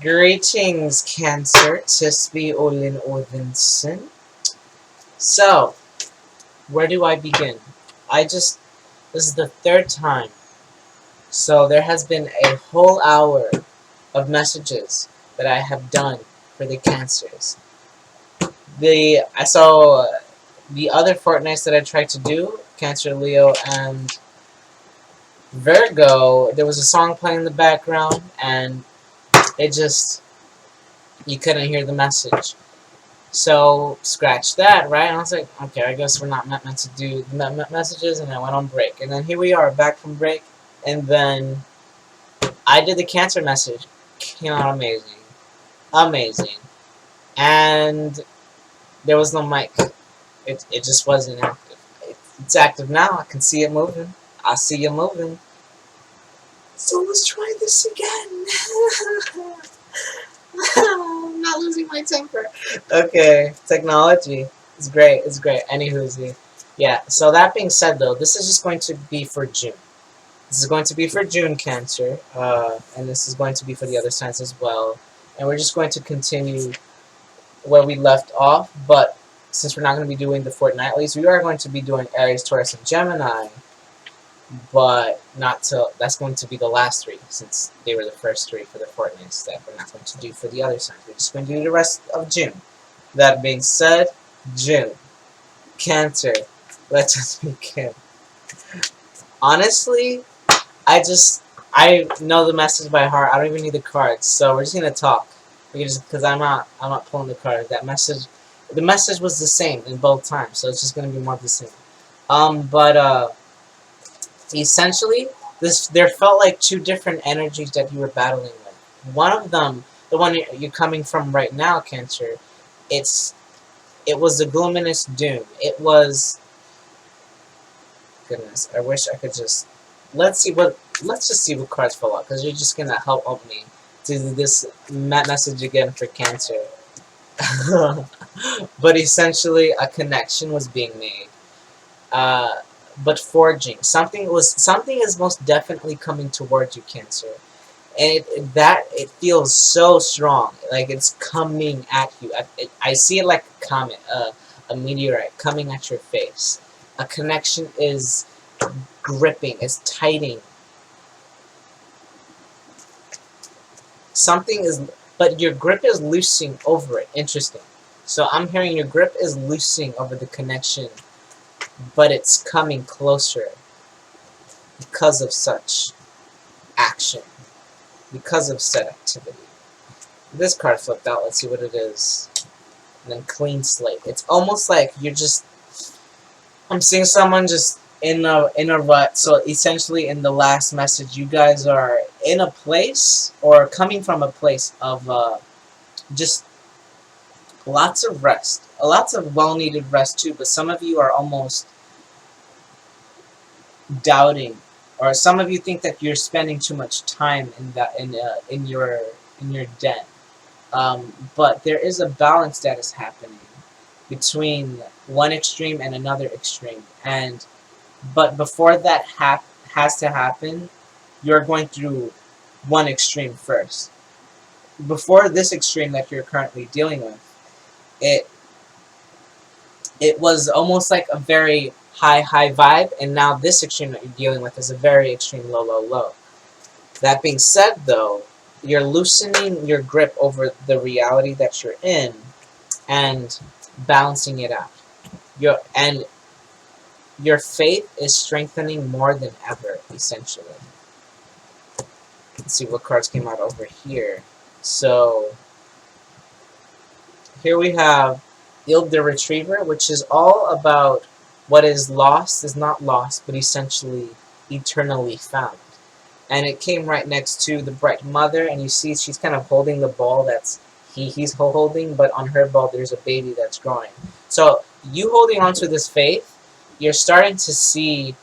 Greetings, Cancer. Tis me, Olin Odinson. So, where do I begin? This is the third time. So, there has been a whole hour of messages that I have done for the Cancers. I saw the other fortnights that I tried to do, Cancer, Leo, and Virgo, there was a song playing in the background, and it just, you couldn't hear the message. So, scratch that, right? And I was like, okay, I guess we're not meant to do messages, and I went on break. And then here we are, back from break, and then I did the Cancer message. Came out amazing. Amazing. And there was no mic. It just wasn't active. It's active now. I can see it moving. I see you moving. So let's try this again. I'm not losing my temper. Okay, technology. It's great. It's great. Anywho's, yeah. So that being said, though, this is just going to be for June. This is going to be for June, Cancer, and this is going to be for the other signs as well. And we're just going to continue where we left off. But since we're not going to be doing the fortnightlies, we are going to be doing Aries, Taurus, and Gemini. But not till that's going to be the last three, since they were the first three for the fortnights that we're not going to do for the other signs. We're just going to do the rest of June. That being said, June, Cancer, let us begin. Honestly, I know the message by heart. I don't even need the cards, so we're just gonna talk. Because I'm not pulling the cards. The message was the same in both times, so it's just gonna be more of the same. Essentially, there felt like two different energies that you were battling with. One of them, the one you're coming from right now, Cancer, it was the gloominous doom. It was, goodness, I wish I could just, let's just see what cards fall out, because you're just gonna help me to do this message again for Cancer. But essentially, a connection was being made. But forging. Something is most definitely coming towards you, Cancer. And it feels so strong. Like it's coming at you. I see it like a comet, a meteorite coming at your face. A connection is gripping, is tightening. But your grip is loosening over it. Interesting. So I'm hearing your grip is loosening over the connection, but it's coming closer because of such action, because of said activity. This card flipped out. Let's see what it is. And then clean slate. It's almost like I'm seeing someone just in a rut. So essentially, in the last message, you guys are in a place or coming from a place of just lots of rest, lots of well-needed rest too. But some of you are almost doubting, or some of you think that you're spending too much time in your den. But there is a balance that is happening between one extreme and another extreme, but before that has to happen, you're going through one extreme first. Before this extreme that you're currently dealing with, it was almost like a very high vibe, and now this extreme that you're dealing with is a very extreme low. That being said, though, you're loosening your grip over the reality that you're in and balancing it out. Your faith is strengthening more than ever, essentially. Let's see what cards came out over here. So, here we have the Retriever, which is all about what is lost is not lost, but essentially eternally found. And it came right next to the Bright Mother, and you see she's kind of holding the ball that's he's holding, but on her ball there's a baby that's growing. So you holding on to this faith, you're starting to see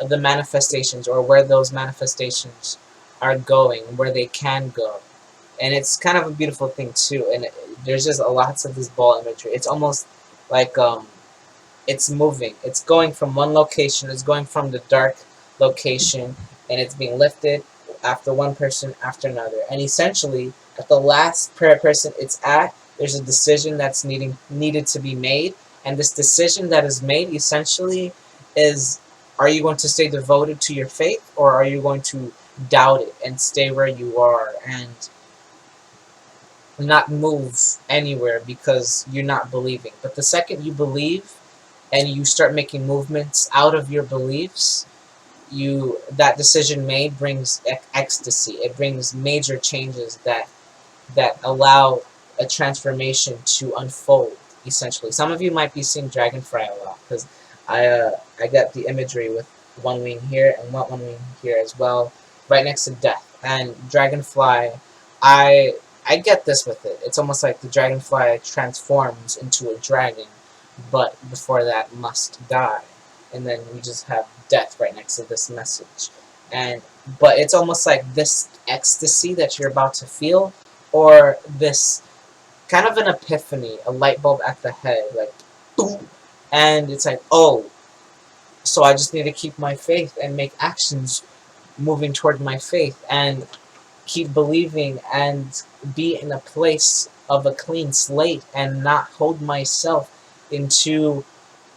the manifestations, or where those manifestations are going, where they can go. And it's kind of a beautiful thing too, and there's just lots of this ball imagery. It's almost like it's moving. It's going from one location, it's going from the dark location, and it's being lifted after one person after another. And essentially, At the last person it's at, there's a decision that's needed to be made, and this decision that is made essentially is: are you going to stay devoted to your faith, or are you going to doubt it and stay where you are and not move anywhere because you're not believing? But the second you believe and you start making movements out of your beliefs, that decision made brings ecstasy. It brings major changes that allow a transformation to unfold. Essentially, some of you might be seeing dragonfly a lot because I got the imagery with one wing here and one wing here as well, right next to death and dragonfly. I I get this with it. It's almost like the dragonfly transforms into a dragon, but before that must die, and then we just have death right next to this message. And but it's almost like this ecstasy that you're about to feel, or this kind of an epiphany, a light bulb at the head, like boom, and it's like, oh, so I just need to keep my faith and make actions moving toward my faith and keep believing and be in a place of a clean slate and not hold myself into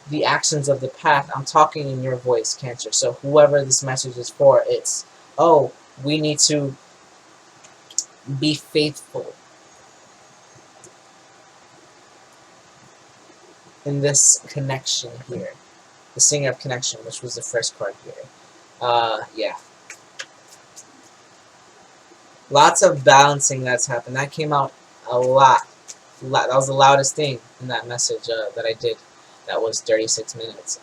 the actions of the path. I'm talking in your voice, Cancer. So whoever this message is for, it's, oh, we need to be faithful in this connection here. The Singer of Connection, which was the first card here. Yeah. Lots of balancing that's happened. That came out a lot. That was the loudest thing in that message that I did. That was 36 minutes.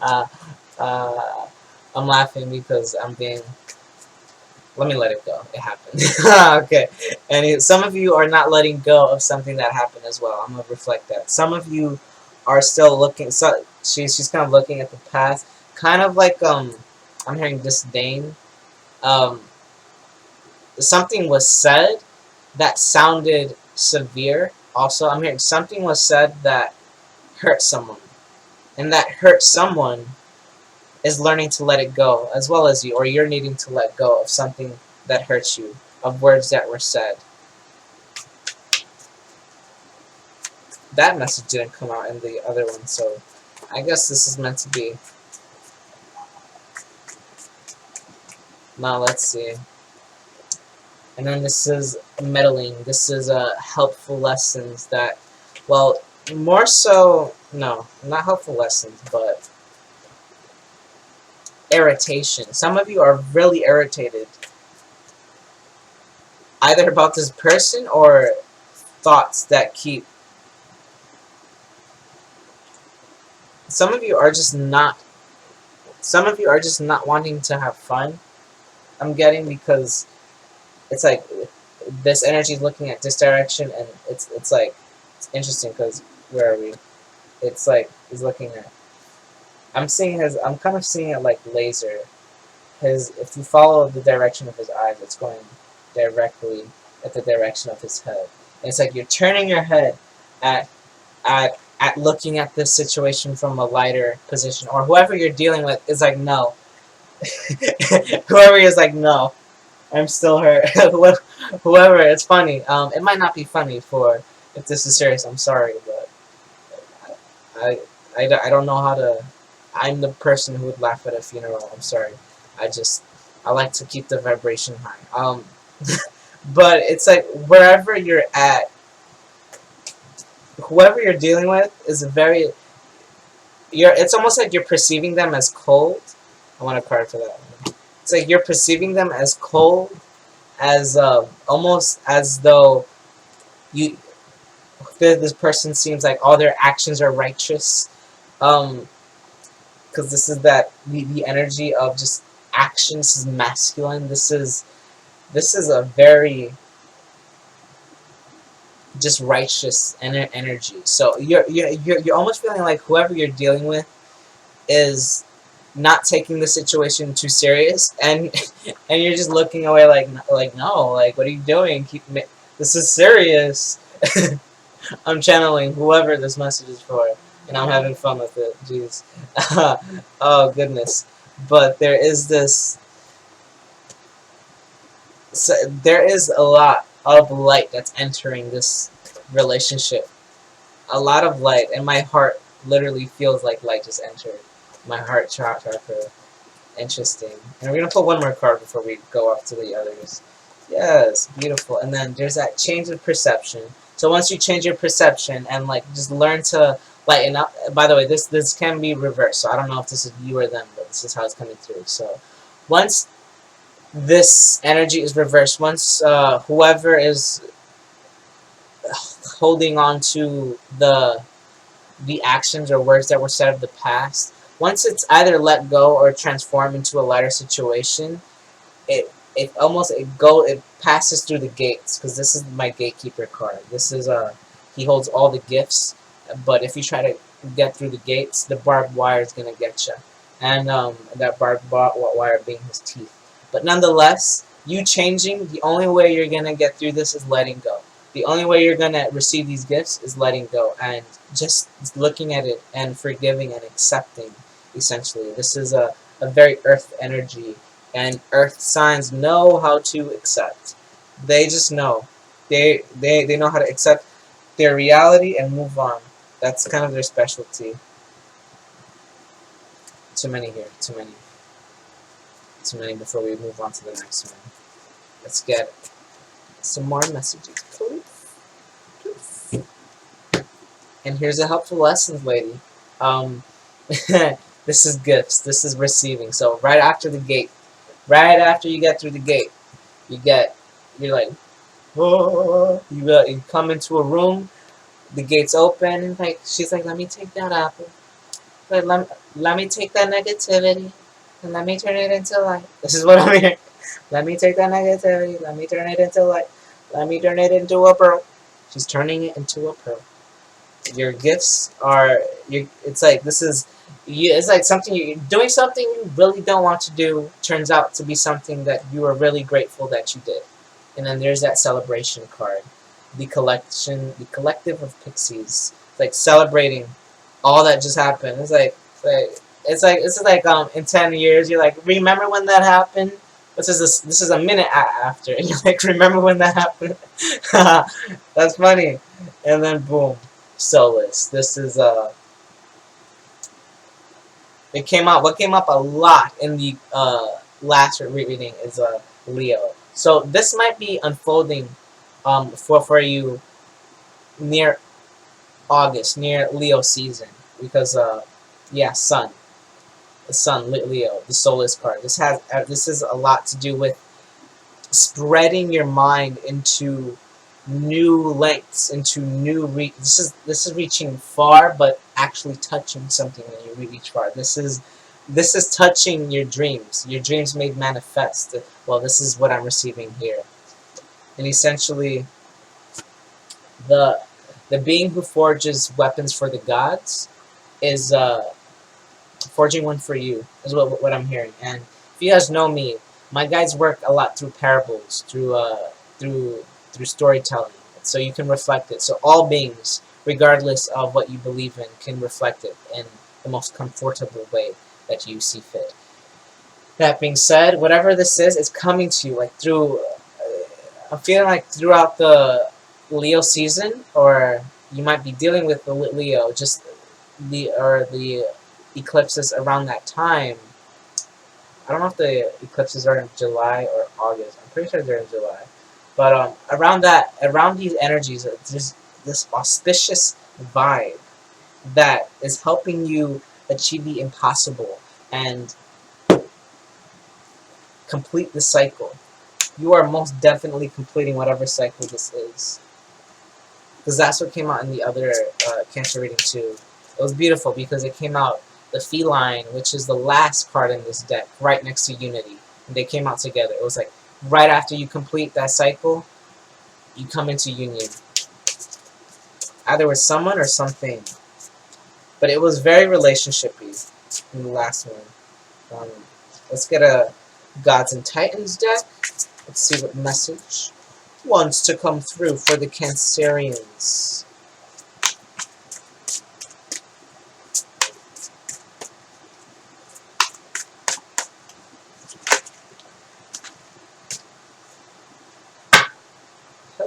uh, I'm laughing because I'm being... Let me let it go. It happened. Okay. And some of you are not letting go of something that happened as well. I'm going to reflect that. Some of you are still looking... So she's kind of looking at the past. Kind of like, I'm hearing disdain. Something was said that sounded severe. Also, I'm hearing something was said that hurt someone. And that hurt someone is learning to let it go, as well as you, or you're needing to let go of something that hurts you, of words that were said. That message didn't come out in the other one, so I guess this is meant to be. Now let's see. And then this is meddling. This is helpful lessons that, well, more so, no, not helpful lessons, but irritation. Some of you are really irritated, either about this person or thoughts that keep... Some of you are just not wanting to have fun, I'm getting, because it's like this energy is looking at this direction, and it's like, it's interesting because where are we? It's like he's looking at... I'm kind of seeing it like laser. If you follow the direction of his eyes, it's going directly at the direction of his head. And it's like you're turning your head at looking at this situation from a lighter position, or whoever you're dealing with is like, no. Whoever is like, no, I'm still hurt. Whoever, it's funny. It might not be funny if this is serious. I'm sorry, but I don't know how to... I'm the person who would laugh at a funeral. I'm sorry. I like to keep the vibration high. But it's like wherever you're at, whoever you're dealing with is it's almost like you're perceiving them as cold. I want a card for that one. It's like you're perceiving them as cold, as almost as though this person seems like all their actions are righteous. Because this is the energy of just action. This is masculine. This is a very just righteous energy. So you're almost feeling like whoever you're dealing with is not taking the situation too serious, and you're just looking away like no, like, what are you doing? This is serious. I'm channeling whoever this message is for, and I'm having fun with it. Jeez. Oh goodness. But there is this... So there is a lot of light that's entering this relationship. A lot of light, and my heart literally feels like light just entered my heart chakra. Interesting. And we're gonna pull one more card before we go off to the others. Yes, beautiful. And then there's that change of perception. So once you change your perception and like just learn to lighten up. By the way, this can be reversed. So I don't know if this is you or them, but this is how it's coming through. So once this energy is reversed, once whoever is holding on to the actions or words that were said of the past, once it's either let go or transformed into a lighter situation, it passes through the gates, because this is my gatekeeper card. This is he holds all the gifts, but if you try to get through the gates, the barbed wire is gonna get you, and that barbed wire being his teeth. But nonetheless, you changing, the only way you're gonna get through this is letting go. The only way you're gonna receive these gifts is letting go and just looking at it and forgiving and accepting. Essentially, this is a very earth energy, and earth signs know how to accept. They just know. They know how to accept their reality and move on. That's kind of their specialty. Too many here. Too many. Too many before we move on to the next one. Let's get some more messages, please. And here's a helpful lesson, lady. This is gifts. This is receiving. So right after the gate, right after you get through the gate, you're like, oh, you come into a room, the gate's open, and like she's like, let me take that apple, but let me take that negativity, and let me turn it into light. This is what I'm hearing. Let me take that negativity, let me turn it into light, let me turn it into a pearl. She's turning it into a pearl. Your gifts are it's like this is it's like something you're doing, something you really don't want to do turns out to be something that you are really grateful that you did. And then there's that celebration card, the collective of pixies, like celebrating all that just happened. It's like in 10 years you're like, remember when that happened. This is a minute after, and you're like, remember when that happened. That's funny. And then boom, soulless. This is it came out. What came up a lot in the last reading is Leo. So this might be unfolding for you near August, near Leo season, because yeah, Sun, the Sun, Leo, the soulless card. This is a lot to do with spreading your mind into new lengths, into new this is reaching far, but actually touching something when you reach far. This is touching your dreams made manifest. Well, this is what I'm receiving here, and essentially the the being who forges weapons for the gods is forging one for you, is what I'm hearing. And if you guys know me, my guides work a lot through parables, through storytelling, so you can reflect it. So all beings, regardless of what you believe in, can reflect it in the most comfortable way that you see fit. That being said, whatever this is, it's coming to you like through. I'm feeling like throughout the Leo season, or you might be dealing with the Leo, just the eclipses around that time. I don't know if the eclipses are in July or August. I'm pretty sure they're in July. But around these energies, there's this auspicious vibe that is helping you achieve the impossible and complete the cycle. You are most definitely completing whatever cycle this is, because that's what came out in the other Cancer reading too. It was beautiful because it came out the feline, which is the last card in this deck, right next to Unity. And they came out together. It was like right after you complete that cycle, you come into union, either with someone or something. But it was very relationshipy in the last one. Let's get a Gods and Titans deck. Let's see what message wants to come through for the Cancerians.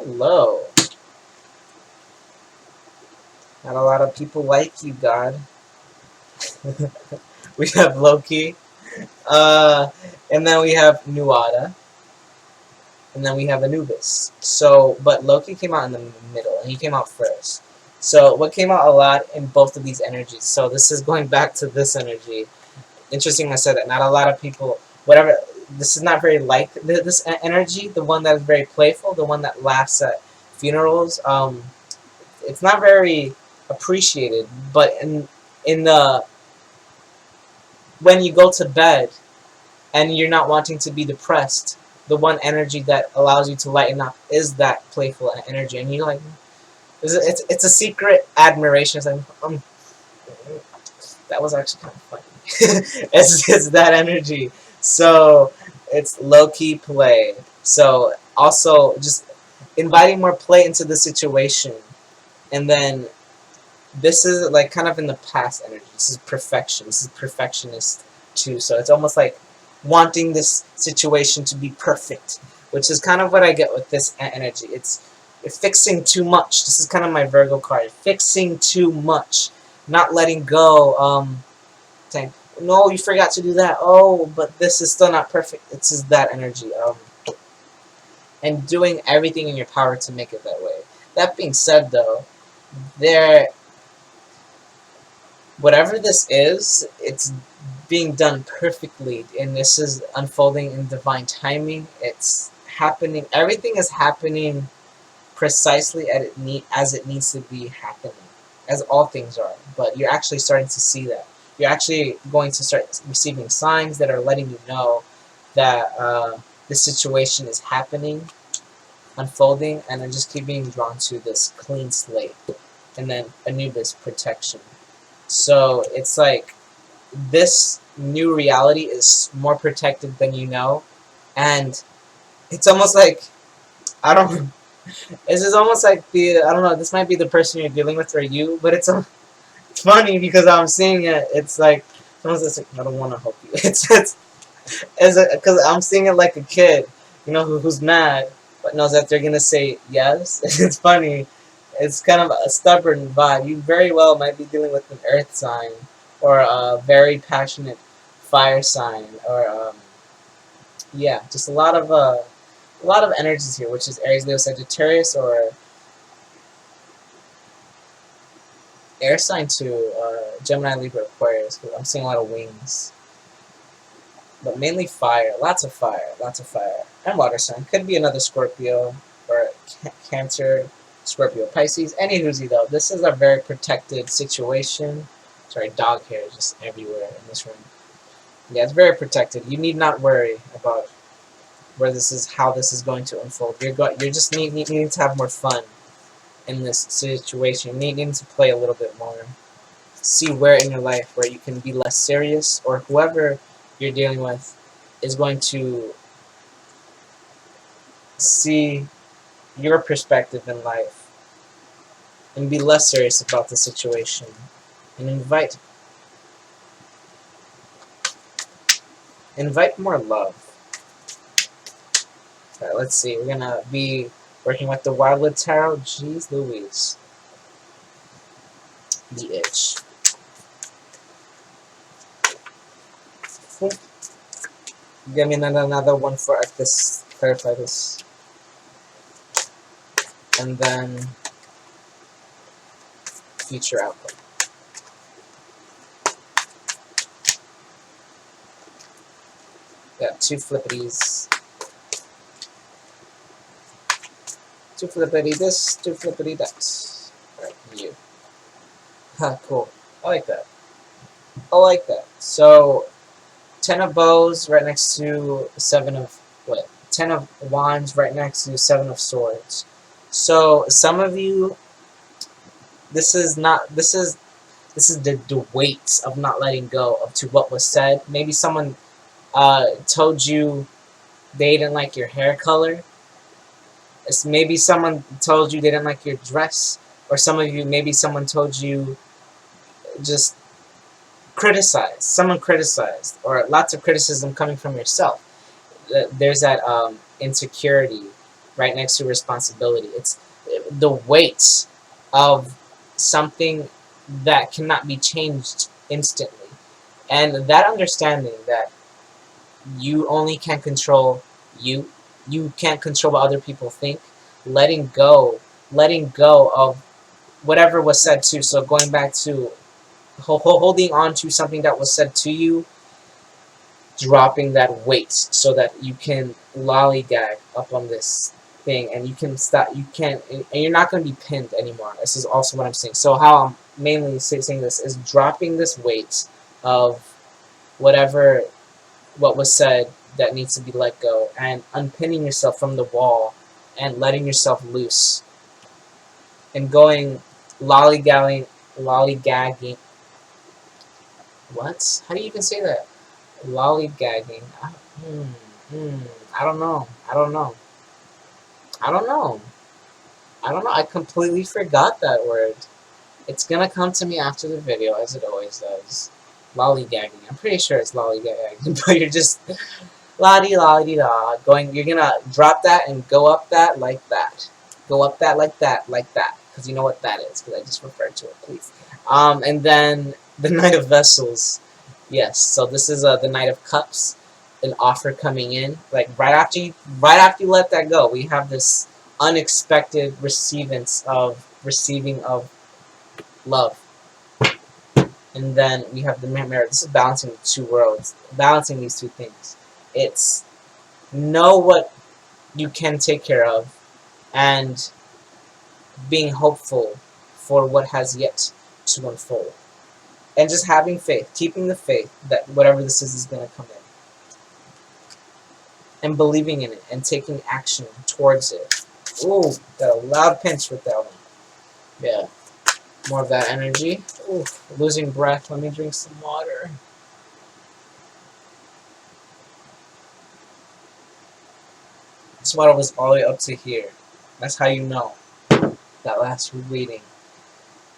Hello. Not a lot of people like you, God. We have Loki. And then we have Nuada. And then we have Anubis. So, but Loki came out in the middle, and he came out first. So, what came out a lot in both of these energies, so this is going back to this energy. Interesting I said that. Not a lot of people, whatever, this is not very like this energy, the one that is very playful, the one that laughs at funerals. It's not very appreciated, but in the, when you go to bed, and you're not wanting to be depressed, the one energy that allows you to lighten up is that playful energy, and you're like, it's a secret admiration. It's like, that was actually kind of funny. It's that energy. So it's low-key play. So also just inviting more play into the situation, and then this is like kind of in the past energy. This is perfection. This is perfectionist too. So it's almost like wanting this situation to be perfect, which is kind of what I get with this energy. It's fixing too much. This is kind of my Virgo card. Fixing too much, not letting go. Saying, no, you forgot to do that. Oh, but this is still not perfect. It's just that energy. And doing everything in your power to make it that way. That being said, though, whatever this is, it's being done perfectly, and this is unfolding in divine timing. It's happening. Everything is happening precisely as it needs to be happening, as all things are. But you're actually starting to see that. You're actually going to start receiving signs that are letting you know that this situation is happening, unfolding, and then just keep being drawn to this clean slate. And then Anubis, protection. So it's like this new reality is more protected than you know, and it's almost like, I don't, it's just almost like I don't know, this might be the person you're dealing with or you, but it's funny because I'm seeing it. It's like someone's just like, I don't want to help you. It's because I'm seeing it like a kid, you know, who's mad but knows that they're gonna say yes. It's funny. It's kind of a stubborn vibe. You very well might be dealing with an earth sign or a very passionate fire sign, or yeah, just a lot of energies here, which is Aries, Leo, Sagittarius, or air sign too, Gemini, Libra, Aquarius. I'm seeing a lot of wings, but mainly fire. Lots of fire, and water sign. Could be another Scorpio or Cancer, Scorpio, Pisces. Any whoozy though. This is a very protected situation. Sorry, dog hair is just everywhere in this room. Yeah, it's very protected. You need not worry about how this is going to unfold. You're just needing to have more fun in this situation. Needing to play a little bit more. See where in your life where you can be less serious, or whoever you're dealing with is going to see your perspective in life and be less serious about the situation, and invite more love. Alright, let's see. We're gonna be working with the Wildwood Tarot. Jeez Louise. The itch. Give me another one for this. Clarify this. And then future outcome. Got two flippities. Two flippity this, two flippity that. Alright, you. Ha, cool. I like that. I like that. So, 10 of bows right next to 7 of, 10 of wands right next to 7 of swords. So, some of you, this is the weight of not letting go to what was said. Maybe someone told you they didn't like your hair color. Maybe someone told you they didn't like your dress. Or some of you, maybe someone told you just criticized. Someone criticized. Or lots of criticism coming from yourself. There's that insecurity, right next to responsibility. It's the weight of something that cannot be changed instantly. And that understanding that you only can control you, you can't control what other people think, letting go of whatever was said to. So going back to holding on to something that was said to you, dropping that weight so that you can lollygag up on this thing and you can stop, you can't, and you're not going to be pinned anymore. This is also what I'm saying. So how I'm mainly saying this is dropping this weight of whatever what was said that needs to be let go, and unpinning yourself from the wall and letting yourself loose and going lollygagging. What? How do you even say that? Lollygagging. I don't know. I don't know. I don't know. I don't know. I completely forgot that word. It's gonna come to me after the video, as it always does. Lollygagging. I'm pretty sure it's lollygagging, but you're just la-di-la-di-da, going, you're gonna drop that and go up that like that. Go up that like that, like that. Because you know what that is, because I just referred to it, please. And then the Knight of Vessels. Yes, so this is the Knight of Cups, an offer coming in. Like right after you let that go, we have this unexpected receiving of love. And then we have the Mirror. This is balancing the two worlds, balancing these two things. It's know what you can take care of, and being hopeful for what has yet to unfold. And just having faith, keeping the faith that whatever this is going to come in. And believing in it, and taking action towards it. Ooh, got a loud pinch with that one. Yeah, more of that energy. Ooh, losing breath. Let me drink some water. This water was all the way up to here. That's how you know that last reading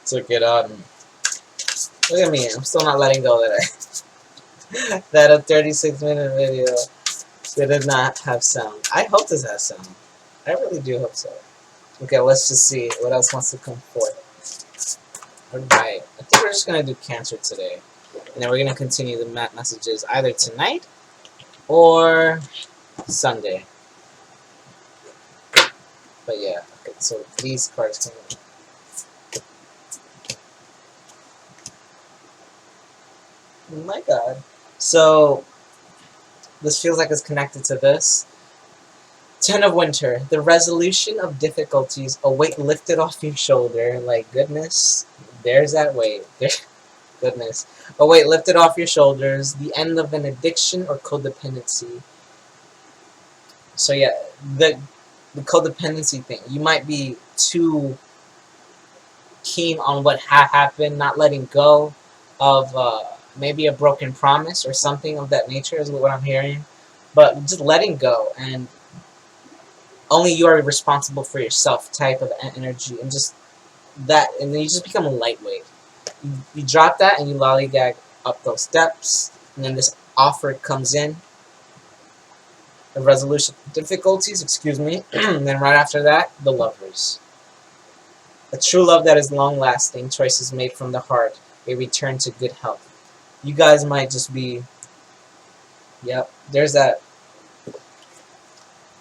took it on. Look at me, I'm still not letting go that that a 36-minute video did not have sound. I hope this has sound. I really do hope so. Okay, let's just see what else wants to come forth. Alright, I think we're just going to do Cancer today. And then we're going to continue the messages either tonight or Sunday. But yeah, okay, so these cards come in. Oh my god. So, this feels like it's connected to this. 10 of Winter. The resolution of difficulties, a weight lifted off your shoulder. Like, goodness, there's that weight. Goodness. A weight lifted off your shoulders. The end of an addiction or codependency. So yeah, the codependency thing. You might be too keen on what happened, not letting go of maybe a broken promise or something of that nature is what I'm hearing. But just letting go, and only you are responsible for yourself type of energy, and just that, and then you just become a lightweight. You drop that and you lollygag up those steps, and then this offer comes in, a resolution of difficulties, excuse me, and then right after that, the Lovers. A true love that is long-lasting, choices made from the heart, a return to good health. You guys might just be, yep, there's that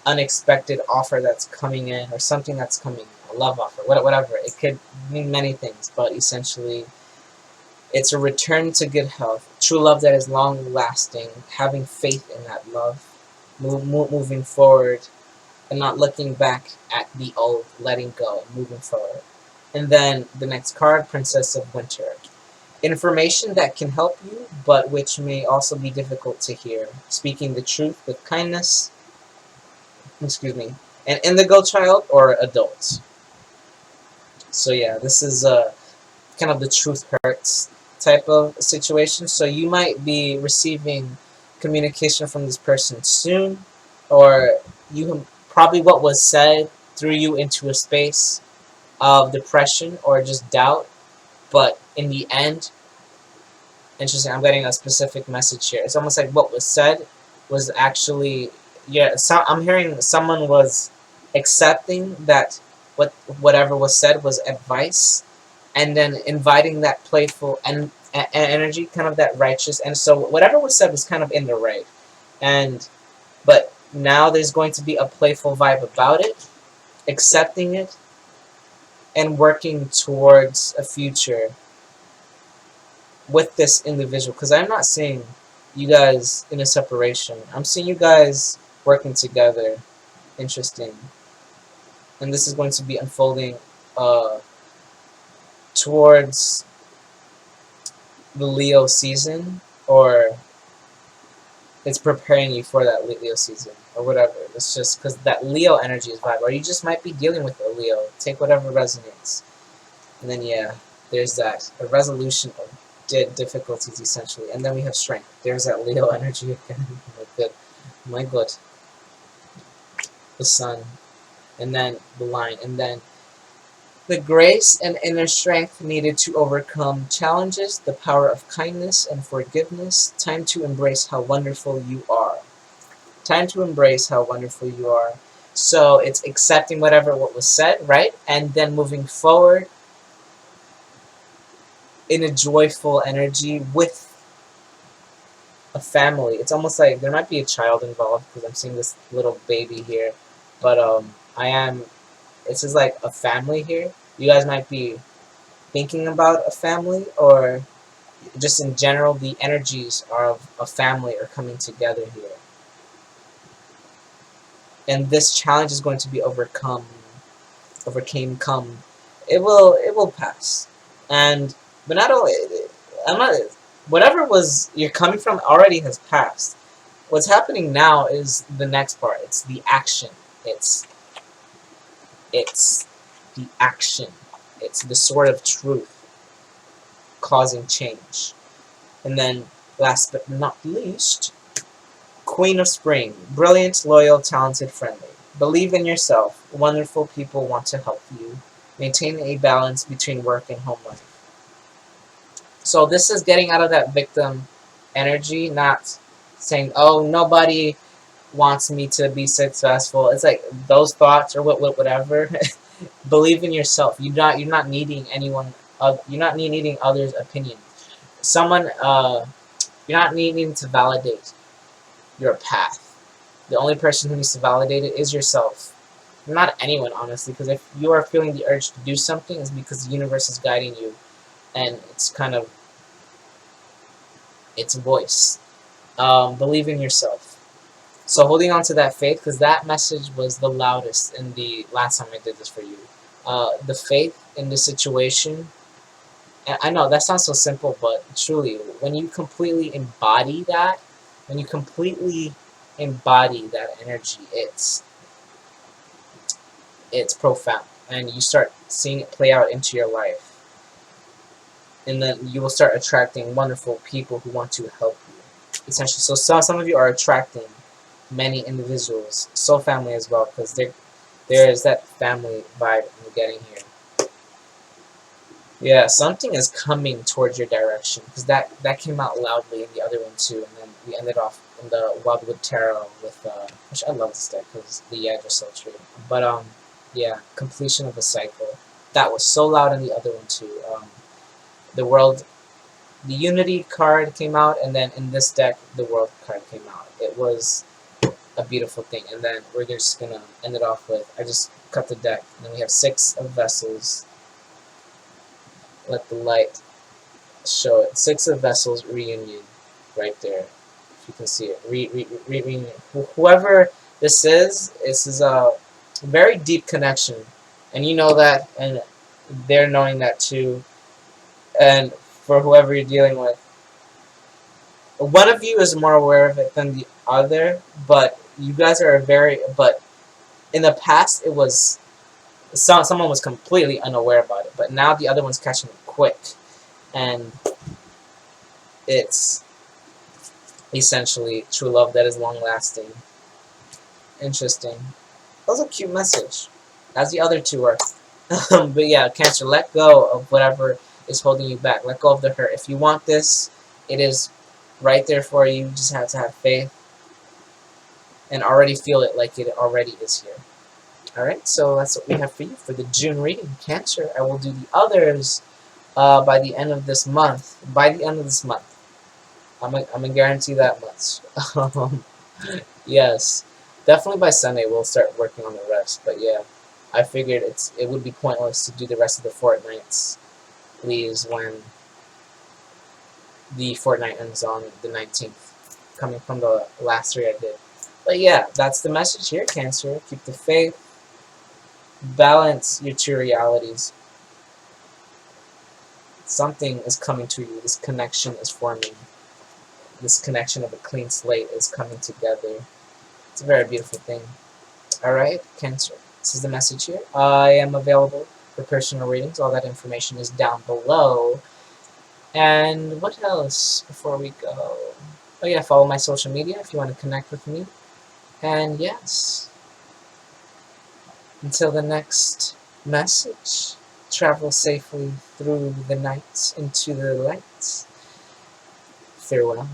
unexpected offer that's coming in, or something that's coming in, a love offer, whatever. It could mean many things, but essentially, it's a return to good health, true love that is long-lasting, having faith in that love, moving forward, and not looking back at the old, letting go, and moving forward. And then the next card, Princess of Winter. Information that can help you, but which may also be difficult to hear. Speaking the truth with kindness. Excuse me. An indigo child or adult. So yeah, this is kind of the truth hurts type of situation. So you might be receiving communication from this person soon, or you probably what was said threw you into a space of depression or just doubt, but in the end, interesting, I'm getting a specific message here. It's almost like what was said was actually, yeah, I'm hearing someone was accepting that whatever was said was advice, and then inviting that playful and energy, kind of that righteous. And so whatever was said was kind of in the right, and but now there's going to be a playful vibe about it, accepting it, and working towards a future with this individual. Because I'm not seeing you guys in a separation. I'm seeing you guys working together. Interesting. And this is going to be unfolding towards the Leo season, or it's preparing you for that Leo season, or whatever. It's just because that Leo energy is vibe, or you just might be dealing with a Leo. Take whatever resonates. And then, yeah, there's that. A resolution of difficulties, essentially. And then we have strength. There's that Leo energy again. My good. My good. The sun. And then the line. And then the grace and inner strength needed to overcome challenges, the power of kindness and forgiveness. Time to embrace how wonderful you are. Time to embrace how wonderful you are. So it's accepting what was said, right? And then moving forward in a joyful energy with a family. It's almost like there might be a child involved, because I'm seeing this little baby here. But this is like a family here. You guys might be thinking about a family, or just in general, the energies of a family are coming together here. And this challenge is going to be overcome. It will pass. But not only, I'm not, whatever you're coming from already has passed. What's happening now is the next part. It's the action. It's the action. It's the sword of truth causing change. And then, last but not least, Queen of Spring. Brilliant, loyal, talented, friendly. Believe in yourself. Wonderful people want to help you. Maintain a balance between work and home life. So this is getting out of that victim energy, not saying, oh, nobody wants me to be successful. It's like those thoughts, or whatever. Believe in yourself. You're not needing anyone. You're not needing others' opinion. You're not needing to validate your path. The only person who needs to validate it is yourself. Not anyone, honestly, because if you are feeling the urge to do something, it's because the universe is guiding you, and it's kind of its voice. Believe in yourself. So holding on to that faith, because that message was the loudest in the last time I did this for you. The faith in the situation. And I know that sounds so simple, but truly, when you completely embody that, energy, it's profound, and you start seeing it play out into your life. And then you will start attracting wonderful people who want to help you, essentially. So some of you are attracting many individuals, soul family as well, because there is that family vibe I'm getting here. Yeah, something is coming towards your direction, because that came out loudly in the other one too, and then we ended off in the Wildwood Tarot with, which I love this deck because the edge is so true. But yeah, completion of a cycle. That was so loud in the other one too. The Unity card came out, and then in this deck, the World card came out. It was a beautiful thing. And then we're just gonna end it off with, I just cut the deck, and then we have 6 of Vessels. Let the light show it. 6 of Vessels reunion, right there. If you can see it, reunion. Whoever this is a very deep connection, and you know that, and they're knowing that too. And for whoever you're dealing with, one of you is more aware of it than the other, but you guys are but in the past it was, someone was completely unaware about it, but now the other one's catching it quick, and it's essentially true love that is long-lasting. Interesting. That was a cute message, as the other 2 are. But yeah, Cancer, let go of whatever is holding you back. Let go of the hurt. If you want this, it is right there for you. You just have to have faith and already feel it like it already is here. Alright, so that's what we have for you for the June reading, Cancer. I will do the others by the end of this month. By the end of this month. I'm gonna guarantee that much. Yes. Definitely by Sunday we'll start working on the rest. But yeah, I figured it would be pointless to do the rest of the fortnights leaves when the fortnight ends on the 19th, coming from the last 3 I did. But yeah, that's the message here, Cancer. Keep the faith. Balance your two realities. Something is coming to you. This connection is forming. This connection of a clean slate is coming together. It's a very beautiful thing. Alright, Cancer. This is the message here. I am available for personal readings. All that information is down below. And what else before we go? Oh yeah, follow my social media if you want to connect with me. And yes, until the next message, travel safely through the night into the light. Farewell.